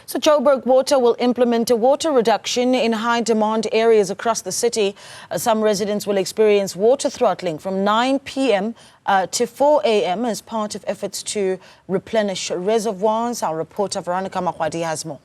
So Joburg Water will implement a water reduction in high-demand areas across the city. Some residents will experience water throttling from 9 p.m. To 4 a.m. as part of efforts to replenish reservoirs. Our reporter Veronica Makhoali has more.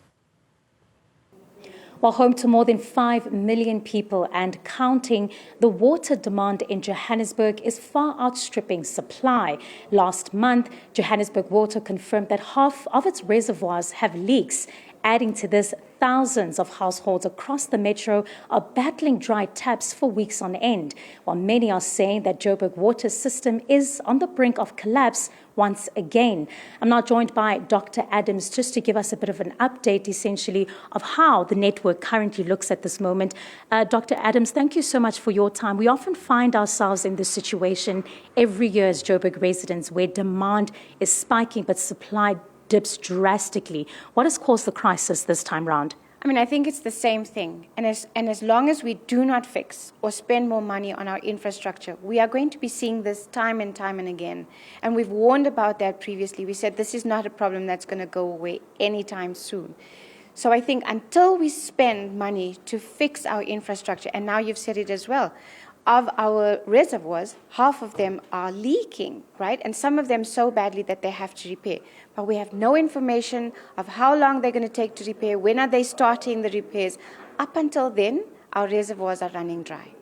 While home to more than 5 million people and counting, the water demand in Johannesburg is far outstripping supply. Last month, Johannesburg Water confirmed that half of its reservoirs have leaks. Adding to this, thousands of households across the metro are battling dry taps for weeks on end, while many are saying that Joburg Water's system is on the brink of collapse once again. I'm now joined by Dr. Adams just to give us a bit of an update, essentially, of how the network currently looks at this moment. Dr. Adams, thank you so much for your time. We often find ourselves in this situation every year as Joburg residents where demand is spiking but supply dips drastically. What has caused the crisis this time round? I think it's the same thing. And as long as we do not fix or spend more money on our infrastructure, we are going to be seeing this time and time and again. And we've warned about that previously. We said this is not a problem that's going to go away anytime soon. So I think until we spend money to fix our infrastructure, and now you've said it as well, of our reservoirs, half of them are leaking, right? And some of them so badly that they have to repair. But we have no information of how long they're going to take to repair, when are they starting the repairs. Up until then, our reservoirs are running dry.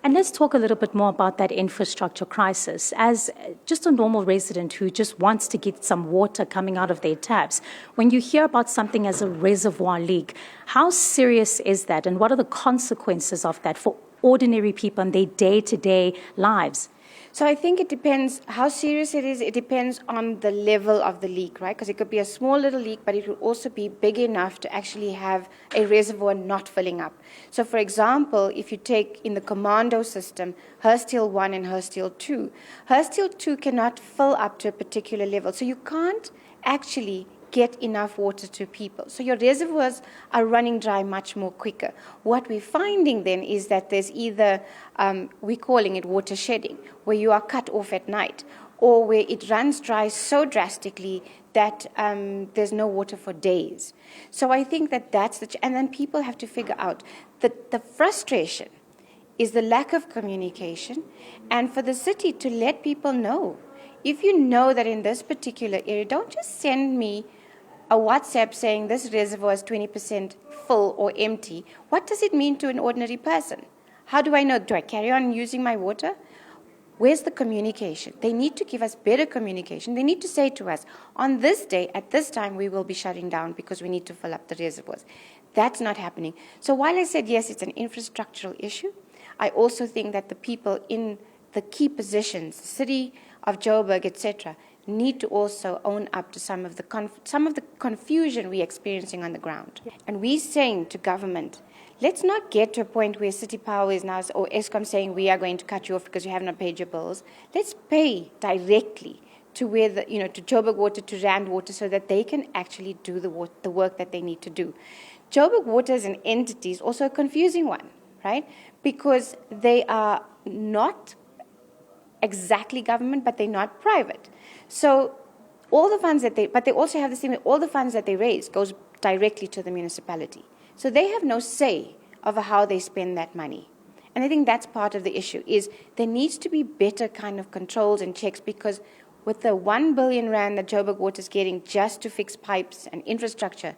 And let's talk a little bit more about that infrastructure crisis. As just a normal resident who just wants to get some water coming out of their taps, when you hear about something as a reservoir leak, how serious is that and what are the consequences of that for ordinary people in their day-to-day lives? So I think it depends how serious it is. It depends on the level of the leak, right? Because it could be a small little leak, but it will also be big enough to actually have a reservoir not filling up. So for example, if you take in the commando system, Hursthill 1 and Hursthill 2, Hursthill 2 cannot fill up to a particular level. So you can't actually get enough water to people. So your reservoirs are running dry much more quicker. What we're finding then is that there's either, we're calling it water shedding, where you are cut off at night, or where it runs dry so drastically that there's no water for days. So I think that that's and then people have to figure out that the frustration is the lack of communication, and for the city to let people know. If you know that in this particular area, don't just send me a WhatsApp saying this reservoir is 20% full or empty. What does it mean to an ordinary person? How do I know? Do I carry on using my water? Where's the communication? They need to give us better communication. They need to say to us, on this day, at this time, we will be shutting down because we need to fill up the reservoirs. That's not happening. So while I said, yes, it's an infrastructural issue, I also think that the people in the key positions, the city of Joburg, etc., need to also own up to some of the confusion we're experiencing on the ground. And we're saying to government, let's not get to a point where City Power is now, or Eskom saying we are going to cut you off because you have not paid your bills. Let's pay directly to where to Joburg Water, to Rand Water, so that they can actually do the work that they need to do. Joburg Water as an entity is also a confusing one, right? Because they are not exactly government, but they're not private. So all the funds but they also have the same, all the funds that they raise goes directly to the municipality. So they have no say over how they spend that money. And I think that's part of the issue, is there needs to be better kind of controls and checks, because with the 1 billion rand that Joburg Water is getting just to fix pipes and infrastructure,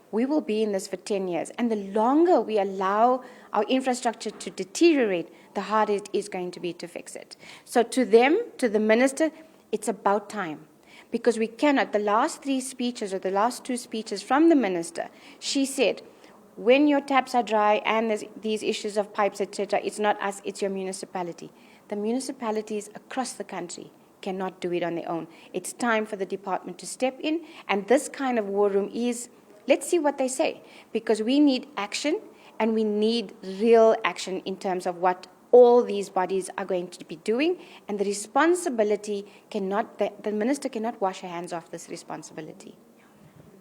we will be in this for 10 years. And the longer we allow our infrastructure to deteriorate, the harder it is going to be to fix it. So to them, to the minister, it's about time. Because we cannot, the last 3 speeches or the last 2 speeches from the minister, she said, when your taps are dry and there's these issues of pipes, etc., it's not us, it's your municipality. The municipalities across the country cannot do it on their own. It's time for the department to step in, and this kind of war room is, let's see what they say, because we need action, and we need real action in terms of what all these bodies are going to be doing, and the responsibility cannot, the minister cannot wash her hands off this responsibility.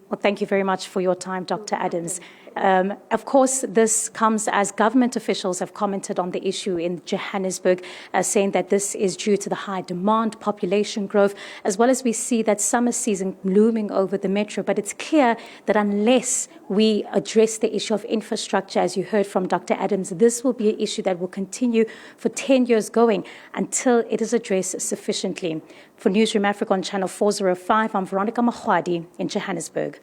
Well, thank you very much for your time, Dr. Adams. Of course, this comes as government officials have commented on the issue in Johannesburg, saying that this is due to the high demand, population growth, as well as we see that summer season looming over the metro. But it's clear that unless we address the issue of infrastructure, as you heard from Dr. Adams, this will be an issue that will continue for 10 years going until it is addressed sufficiently. For Newzroom Afrika on Channel 405, I'm Veronica Makhoali in Johannesburg.